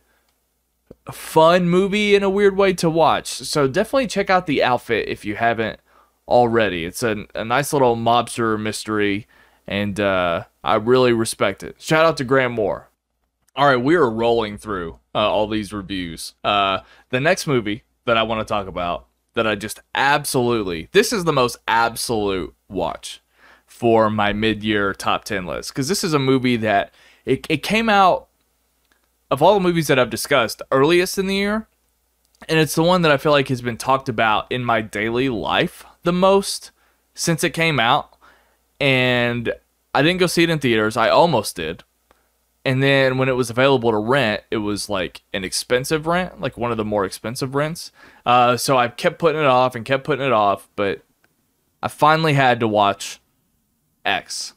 fun movie in a weird way to watch. So definitely check out The Outfit if you haven't already. It's a nice little mobster mystery, and I really respect it. Shout out to Graham Moore. All right, we are rolling through all these reviews. The next movie that I want to talk about, that I just absolutely, this is the most absolute watch for my mid-year top 10 list, because this is a movie that it came out, of all the movies that I've discussed, earliest in the year, and it's the one that I feel like has been talked about in my daily life the most since it came out. And I didn't go see it in theaters. I almost did. And then when it was available to rent, it was like an expensive rent, like one of the more expensive rents. So I kept putting it off and kept putting it off, but I finally had to watch X.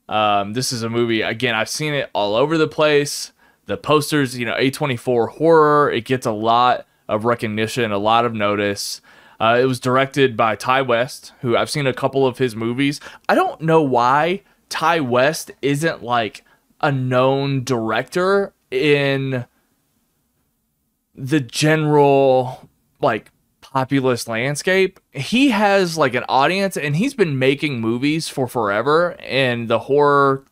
This is a movie, again, I've seen it all over the place. The posters, you know, A24 horror, it gets a lot of recognition, a lot of notice. It was directed by Ty West, who I've seen a couple of his movies. I don't know why Ty West isn't like a known director in the general, like, populist landscape. He has like an audience, and he's been making movies for forever in the horror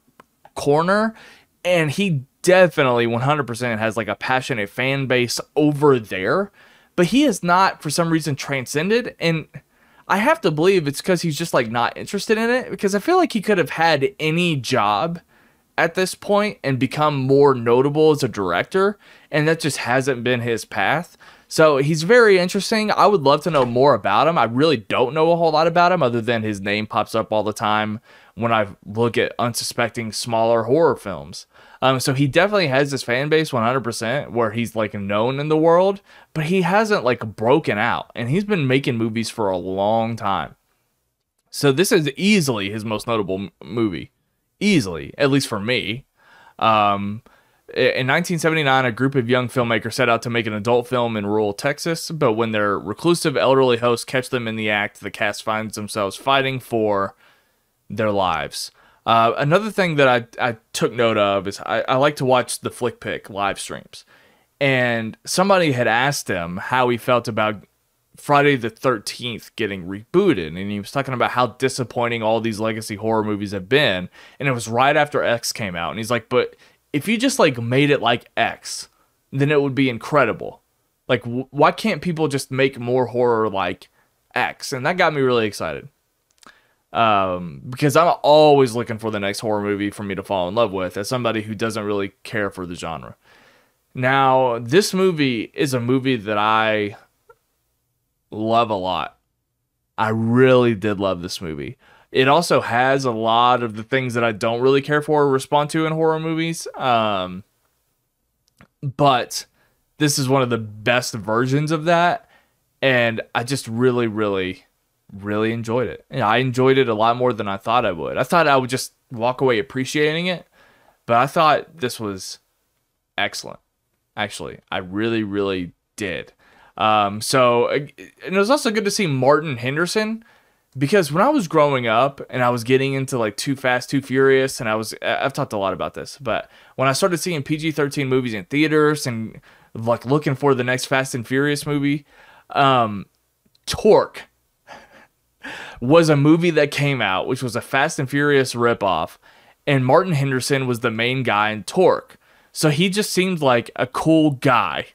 corner, and he definitely 100% has like a passionate fan base over there, but he is not for some reason transcended. And I have to believe it's because he's just like not interested in it, because I feel like he could have had any job at this point and become more notable as a director, and that just hasn't been his path. So he's very interesting. I would love to know more about him. I really don't know a whole lot about him, other than his name pops up all the time when I look at unsuspecting smaller horror films. So he definitely has this fan base 100%, where he's like known in the world, but he hasn't like broken out, and he's been making movies for a long time. So this is easily his most notable movie. Easily, at least for me. In 1979, a group of young filmmakers set out to make an adult film in rural Texas, but when their reclusive elderly hosts catch them in the act, the cast finds themselves fighting for their lives. Another thing that I took note of is I like to watch the Flick Pick live streams, and somebody had asked him how he felt about Friday the 13th getting rebooted, and he was talking about how disappointing all these legacy horror movies have been, and it was right after X came out, and he's like, but if you just like made it like X, then it would be incredible. Like, why can't people just make more horror like X? And that got me really excited, because I'm always looking for the next horror movie for me to fall in love with, as somebody who doesn't really care for the genre. Now, this movie is a movie that I love a lot. I really did love this movie. It also has a lot of the things that I don't really care for or respond to in horror movies. But this is one of the best versions of that. And I just really, really, really enjoyed it. And I enjoyed it a lot more than I thought I would. I thought I would just walk away appreciating it. But I thought this was excellent. Actually, I really, really did. And it was also good to see Martin Henderson, because when I was growing up and I was getting into like Too Fast, Too Furious, and I've talked a lot about this, but when I started seeing PG-13 movies in theaters and like looking for the next Fast and Furious movie, Torque was a movie that came out, which was a Fast and Furious ripoff, and Martin Henderson was the main guy in Torque. So he just seemed like a cool guy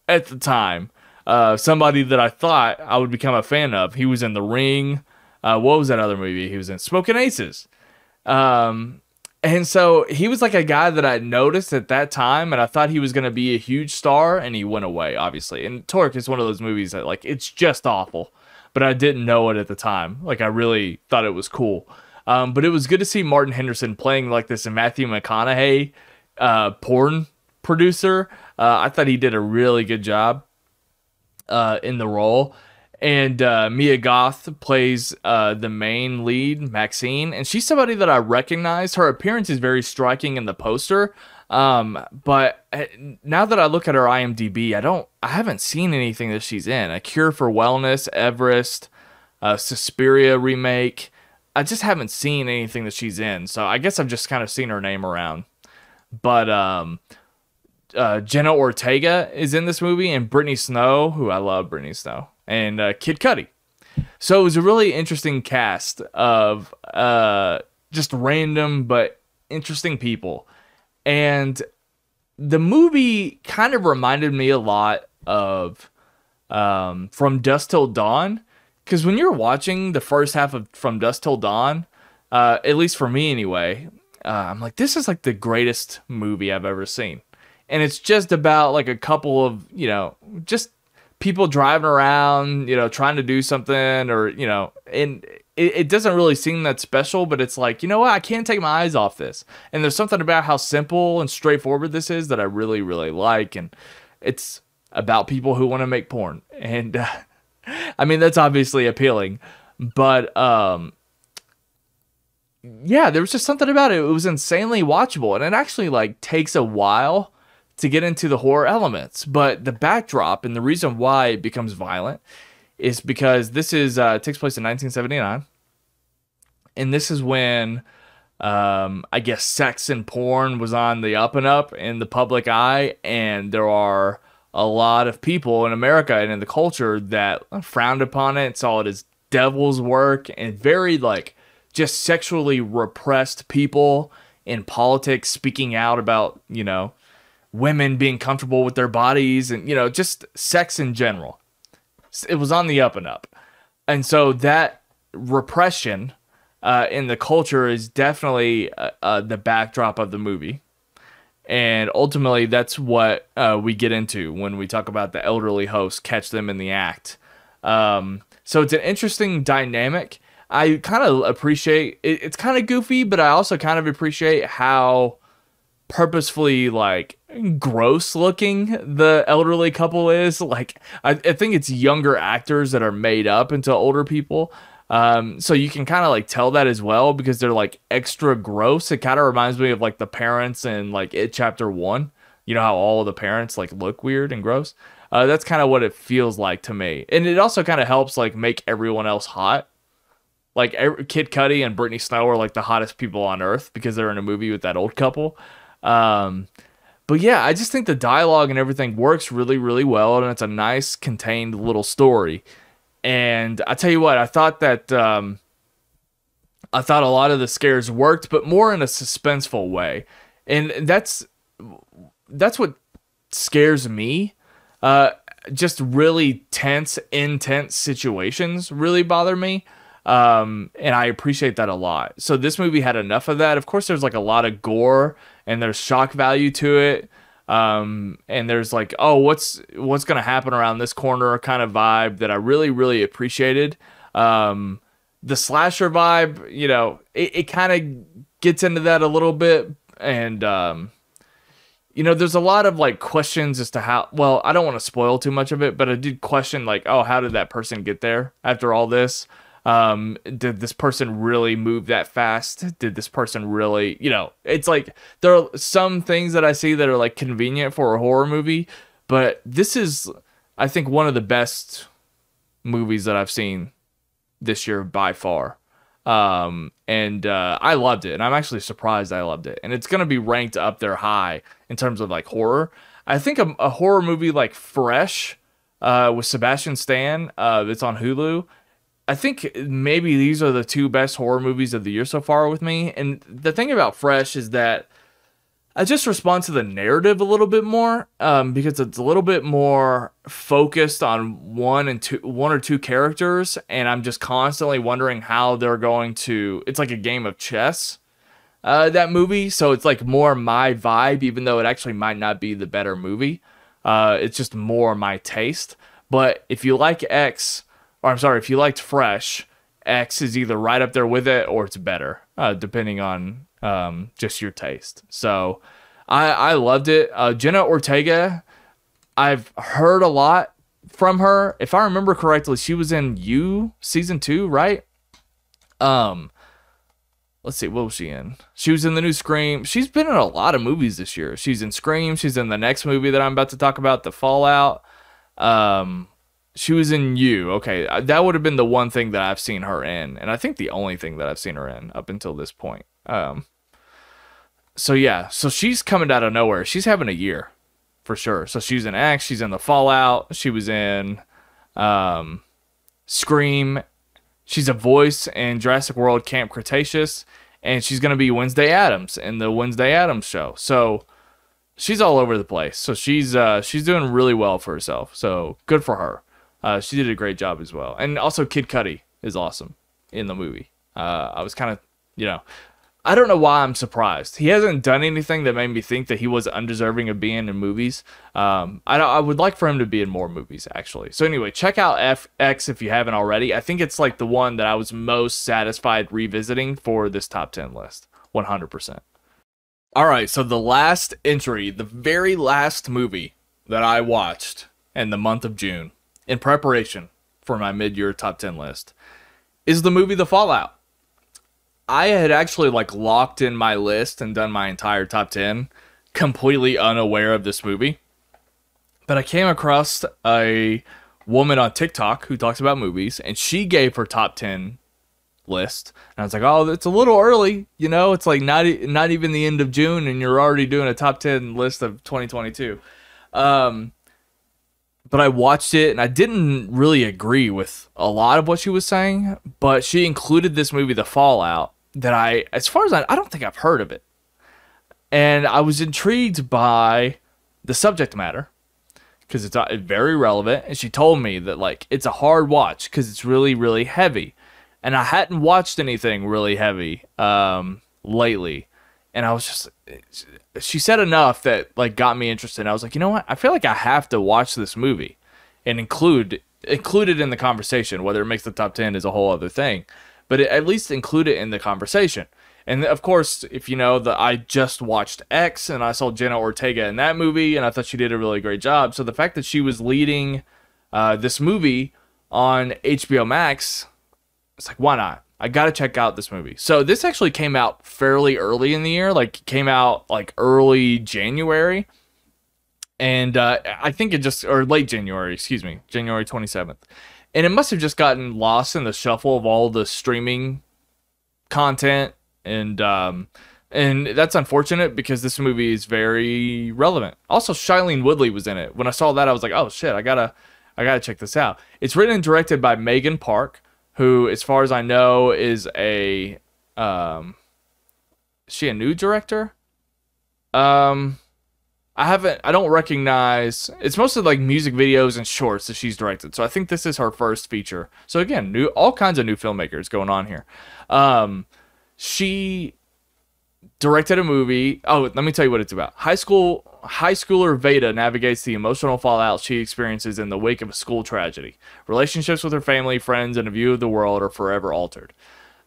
at the time. Somebody that I thought I would become a fan of. He was in The Ring. What was that other movie? He was in Smoking Aces. And so he was like a guy that I noticed at that time, and I thought he was going to be a huge star, and he went away, obviously. And Torque is one of those movies that, like, it's just awful, but I didn't know it at the time. Like, I really thought it was cool. But it was good to see Martin Henderson playing like this Matthew McConaughey porn producer. I thought he did a really good job in the role. And Mia Goth plays the main lead, Maxine, and she's somebody that I recognize. Her appearance is very striking in the poster, but now that I look at her IMDb, I haven't seen anything that she's in. A Cure for Wellness, Everest, Suspiria remake. I just haven't seen anything that she's in, so I guess I've just kind of seen her name around. But Jenna Ortega is in this movie, and Brittany Snow, who I love Brittany Snow, and Kid Cudi. So it was a really interesting cast of just random but interesting people. And the movie kind of reminded me a lot of From Dusk Till Dawn. Because when you're watching the first half of From Dusk Till Dawn, at least for me anyway, I'm like, this is like the greatest movie I've ever seen. And it's just about like a couple of, just people driving around, trying to do something, or, and it doesn't really seem that special, but it's like, you know what, I can't take my eyes off this. And there's something about how simple and straightforward this is that I really, really like. And it's about people who want to make porn. And I mean, that's obviously appealing, but yeah, there was just something about it. It was insanely watchable, and it actually like takes a while to get into the horror elements. But the backdrop and the reason why it becomes violent is because this is takes place in 1979, and this is when I guess sex and porn was on the up and up in the public eye, and there are a lot of people in America and in the culture that frowned upon it, saw it as devil's work, and very like just sexually repressed people in politics speaking out about, women being comfortable with their bodies and, just sex in general. It was on the up and up. And so that repression in the culture is definitely the backdrop of the movie. And ultimately, that's what we get into when we talk about the elderly host, catch them in the act. So it's an interesting dynamic. I kind of appreciate it. It's kind of goofy, but I also kind of appreciate how purposefully like gross looking the elderly couple is. Like I think it's younger actors that are made up into older people. So you can kind of like tell that as well because they're like extra gross. It kind of reminds me of like the parents in like It Chapter 1. You know how all the parents like look weird and gross? That's kind of what it feels like to me. And it also kind of helps like make everyone else hot. Like Kid Cudi and Brittany Snow are like the hottest people on earth because they're in a movie with that old couple. But yeah, I just think the dialogue and everything works really, really well. And it's a nice contained little story. And I tell you what, I thought that a lot of the scares worked, but more in a suspenseful way. And that's what scares me. Just really tense, intense situations really bother me. And I appreciate that a lot. So this movie had enough of that. Of course, there's like a lot of gore and there's shock value to it. And there's like, oh, what's going to happen around this corner kind of vibe that I really, really appreciated. The slasher vibe, it kind of gets into that a little bit. And, there's a lot of like questions as to how, well, I don't want to spoil too much of it, but I did question like, oh, how did that person get there after all this? Did this person really move that fast? Did this person really, it's like there are some things that I see that are like convenient for a horror movie, but this is, I think, one of the best movies that I've seen this year by far. And I loved it, and I'm actually surprised I loved it, and it's going to be ranked up there high in terms of like horror. I think a horror movie like Fresh, with Sebastian Stan, that's on Hulu, I think maybe these are the two best horror movies of the year so far with me. And the thing about Fresh is that I just respond to the narrative a little bit more, because it's a little bit more focused on one or two characters, and I'm just constantly wondering how they're going to. It's like a game of chess, that movie. So it's like more my vibe, even though it actually might not be the better movie. It's just more my taste. But if you like X, or I'm sorry, if you liked Fresh, X is either right up there with it or it's better, depending on just your taste. So I loved it. Jenna Ortega, I've heard a lot from her. If I remember correctly, she was in You season 2, right? Let's see, what was she in? She was in the new Scream. She's been in a lot of movies this year. She's in Scream. She's in the next movie that I'm about to talk about, The Fallout. She was in You. Okay, that would have been the one thing that I've seen her in, and I think the only thing that I've seen her in up until this point. So yeah, so she's coming out of nowhere. She's having a year, for sure. So she's in X. She's in The Fallout. She was in Scream. She's a voice in Jurassic World Camp Cretaceous, and she's going to be Wednesday Addams in the Wednesday Addams show. So she's all over the place. So she's doing really well for herself. So good for her. She did a great job as well. And also Kid Cudi is awesome in the movie. I was kind of, I don't know why I'm surprised. He hasn't done anything that made me think that he was undeserving of being in movies. I would like for him to be in more movies, actually. So anyway, check out FX if you haven't already. I think it's like the one that I was most satisfied revisiting for this top 10 list. 100%. All right, so the last entry, the very last movie that I watched in the month of June in preparation for my mid-year top 10 list is the movie The Fallout. I had actually locked in my list and done my entire top 10 completely unaware of this movie. But I came across a woman on TikTok who talks about movies, and she gave her top 10 list. And I was like, oh, it's a little early. It's like not even the end of June, and you're already doing a top 10 list of 2022. But I watched it, and I didn't really agree with a lot of what she was saying, but she included this movie, The Fallout, that as far as I don't think I've heard of it. And I was intrigued by the subject matter, because it's very relevant, and she told me that, it's a hard watch, because it's really, really heavy. And I hadn't watched anything really heavy lately, and I was just... She said enough that got me interested. I was like, you know what? I feel like I have to watch this movie and include it in the conversation. Whether it makes the top 10 is a whole other thing, but at least include it in the conversation. And of course, if you know that I just watched X and I saw Jenna Ortega in that movie, and I thought she did a really great job. So the fact that she was leading this movie on HBO Max, it's like, why not? I gotta check out this movie. So this actually came out fairly early in the year, came out early January, and I think or late January, excuse me, January 27th, and it must have just gotten lost in the shuffle of all the streaming content, and that's unfortunate because this movie is very relevant. Also, Shailene Woodley was in it. When I saw that, I was like, oh shit, I gotta check this out. It's written and directed by Megan Park, who, as far as I know, is is she a new director? I don't recognize, it's mostly music videos and shorts that she's directed. So I think this is her first feature. So again, all kinds of new filmmakers going on here. She directed a movie. Oh, let me tell you what it's about. High schooler Veda navigates the emotional fallout she experiences in the wake of a school tragedy. Relationships with her family, friends, and a view of the world are forever altered.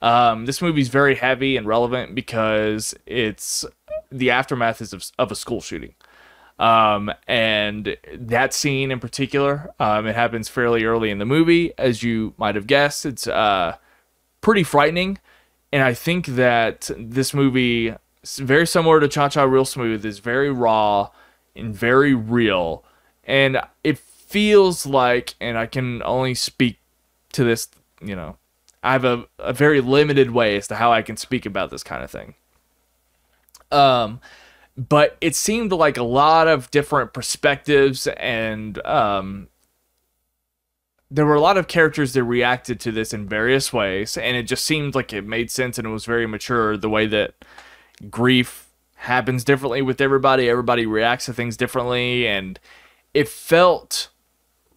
This movie's very heavy and relevant because it's the aftermath of a school shooting. And that scene in particular, it happens fairly early in the movie, as you might have guessed. It's pretty frightening. And I think that this movie, very similar to Cha Cha Real Smooth, is very raw and very real. And it feels like, and I can only speak to this, I have a very limited way as to how I can speak about this kind of thing. But it seemed like a lot of different perspectives and there were a lot of characters that reacted to this in various ways, and it just seemed like it made sense and it was very mature the way that grief happens differently with everybody. Everybody reacts to things differently, and it felt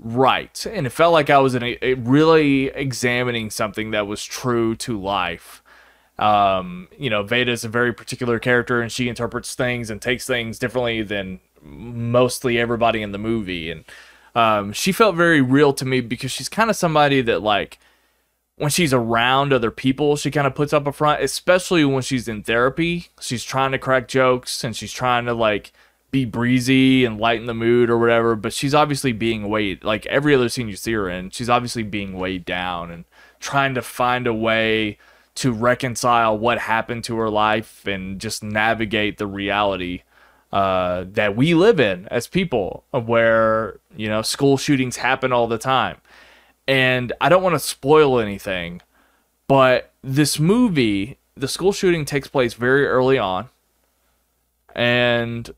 right. And it felt like I was really examining something that was true to life. Veda is a very particular character, and she interprets things and takes things differently than mostly everybody in the movie. And she felt very real to me because she's kind of somebody that, like, when she's around other people, she kind of puts up a front, especially when she's in therapy. She's trying to crack jokes and she's trying to, like, be breezy and lighten the mood or whatever, but she's obviously being weighed, like every other scene you see her in, she's obviously being weighed down and trying to find a way to reconcile what happened to her life and just navigate the reality that we live in as people, of where, school shootings happen all the time. And I don't want to spoil anything, but this movie, the school shooting takes place very early on, and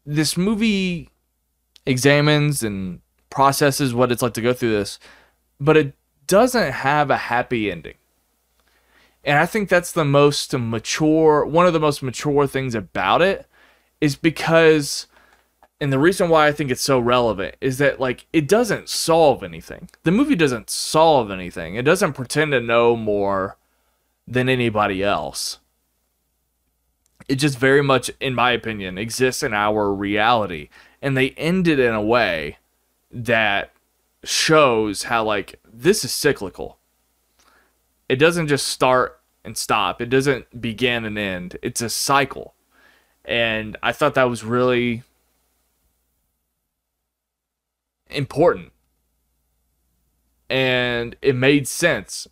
this movie examines and processes what it's like to go through this, but it doesn't have a happy ending. And I think that's one of the most mature things about it, is because, and the reason why I think it's so relevant is that, like, it doesn't solve anything. The movie doesn't solve anything. It doesn't pretend to know more than anybody else. It just very much, in my opinion, exists in our reality. And they end it in a way that shows how, like, this is cyclical. It doesn't just start and stop. It doesn't begin and end. It's a cycle. And I thought that was really important. And it made sense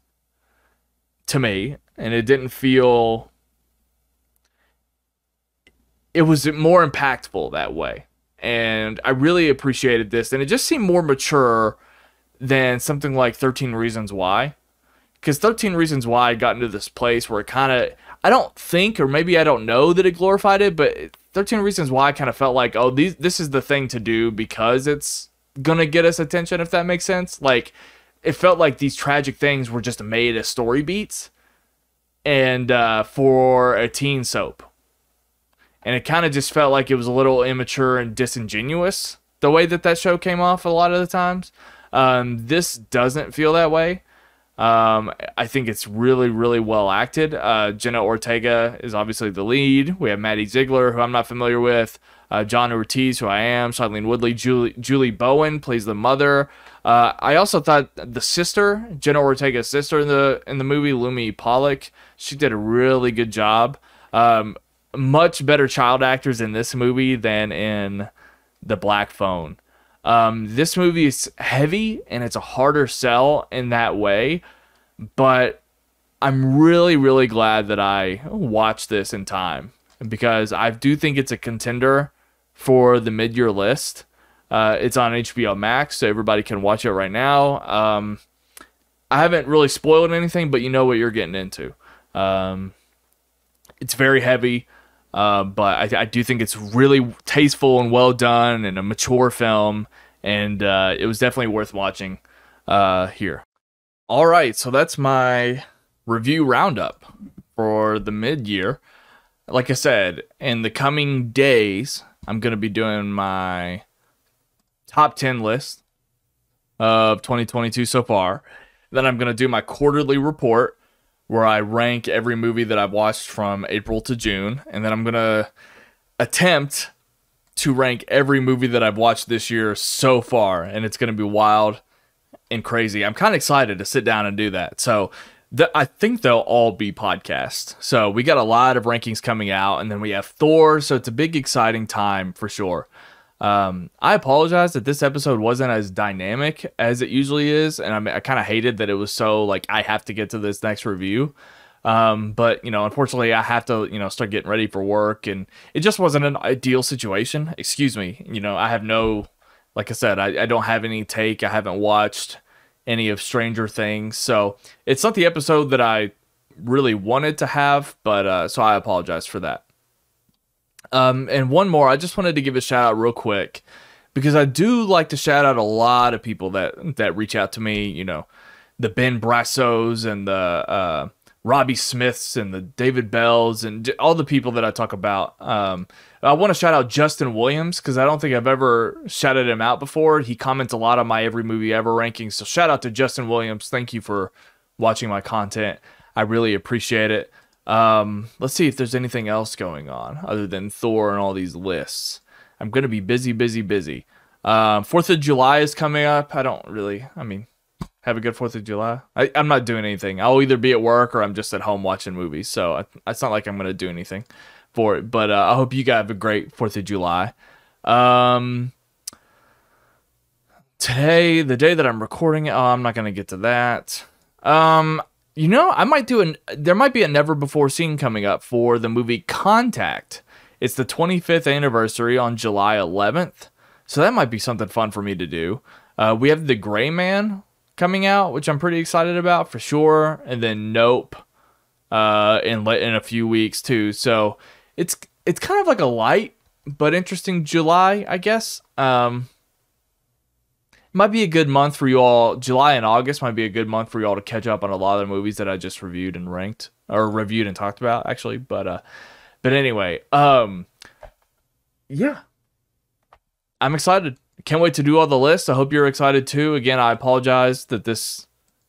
to me. And it didn't feel... It was more impactful that way. And I really appreciated this. And it just seemed more mature than something like 13 Reasons Why. Because 13 Reasons Why got into this place where it kind of, I don't think, or maybe I don't know that it glorified it, but 13 Reasons Why kind of felt like, oh, this is the thing to do because it's going to get us attention, if that makes sense. Like, it felt like these tragic things were just made as story beats and for a teen soap. And it kind of just felt like it was a little immature and disingenuous, the way that show came off a lot of the times. This doesn't feel that way. I think it's really, really well acted. Jenna Ortega is obviously the lead. We have Maddie Ziegler, who I'm not familiar with. John Ortiz, who I am. Shailene Woodley. Julie Bowen plays the mother. I also thought the sister, Jenna Ortega's sister in the movie, Lumi Pollock, she did a really good job. Much better child actors in this movie than in The Black Phone. This movie is heavy and it's a harder sell in that way, but I'm really, really glad that I watched this in time, because I do think it's a contender for the mid-year list. It's on HBO Max, so everybody can watch it right now. I haven't really spoiled anything, but you know what you're getting into. It's very heavy. But I do think it's really tasteful and well done and a mature film, and it was definitely worth watching here. All right, so that's my review roundup for the mid-year. Like I said, in the coming days, I'm going to be doing my top 10 list of 2022 so far. Then I'm going to do my quarterly report, where I rank every movie that I've watched from April to June. And then I'm going to attempt to rank every movie that I've watched this year so far. And it's going to be wild and crazy. I'm kind of excited to sit down and do that. So I think they'll all be podcasts. So we got a lot of rankings coming out. And then we have Thor. So it's a big, exciting time for sure. I apologize that this episode wasn't as dynamic as it usually is, and I kind of hated that it was so, like, I have to get to this next review. But, unfortunately, I have to, start getting ready for work, and it just wasn't an ideal situation. Excuse me. I have like I said, I don't have any take. I haven't watched any of Stranger Things, so it's not the episode that I really wanted to have, but so I apologize for that. And one more, I just wanted to give a shout out real quick, because I do like to shout out a lot of people that reach out to me, you know, the Ben Brassos and the Robbie Smiths and the David Bells and all the people that I talk about. I want to shout out Justin Williams because I don't think I've ever shouted him out before. He comments a lot on my Every Movie Ever rankings. So shout out to Justin Williams. Thank you for watching my content. I really appreciate it. Let's see if there's anything else going on other than Thor and all these lists. I'm going to be busy. 4th of July is coming up. Have a good 4th of July. I'm not doing anything. I'll either be at work or I'm just at home watching movies. So it's not like I'm going to do anything for it. But I hope you guys have a great 4th of July. Today, the day that I'm recording it, I'm not going to get to that. You know, there might be a never before seen coming up for the movie Contact. It's the 25th anniversary on July 11th. So that might be something fun for me to do. We have The Gray Man coming out, which I'm pretty excited about for sure. And then Nope in a few weeks too. So it's kind of like a light but interesting July, I guess. Might be a good month for you all. July and August might be a good month for you all to catch up on a lot of the movies that I just reviewed and talked about actually. But anyway, yeah, I'm excited. Can't wait to do all the lists. I hope you're excited too. Again, I apologize that this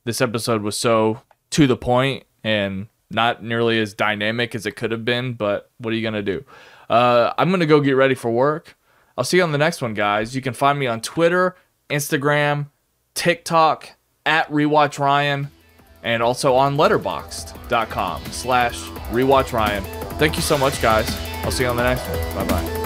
episode was so to the point and not nearly as dynamic as it could have been, but what are you going to do? I'm going to go get ready for work. I'll see you on the next one, guys. You can find me on Twitter, Instagram, TikTok, @RewatchRyan, and also on Letterboxd.com/RewatchRyan. Thank you so much, guys. I'll see you on the next one. Bye-bye.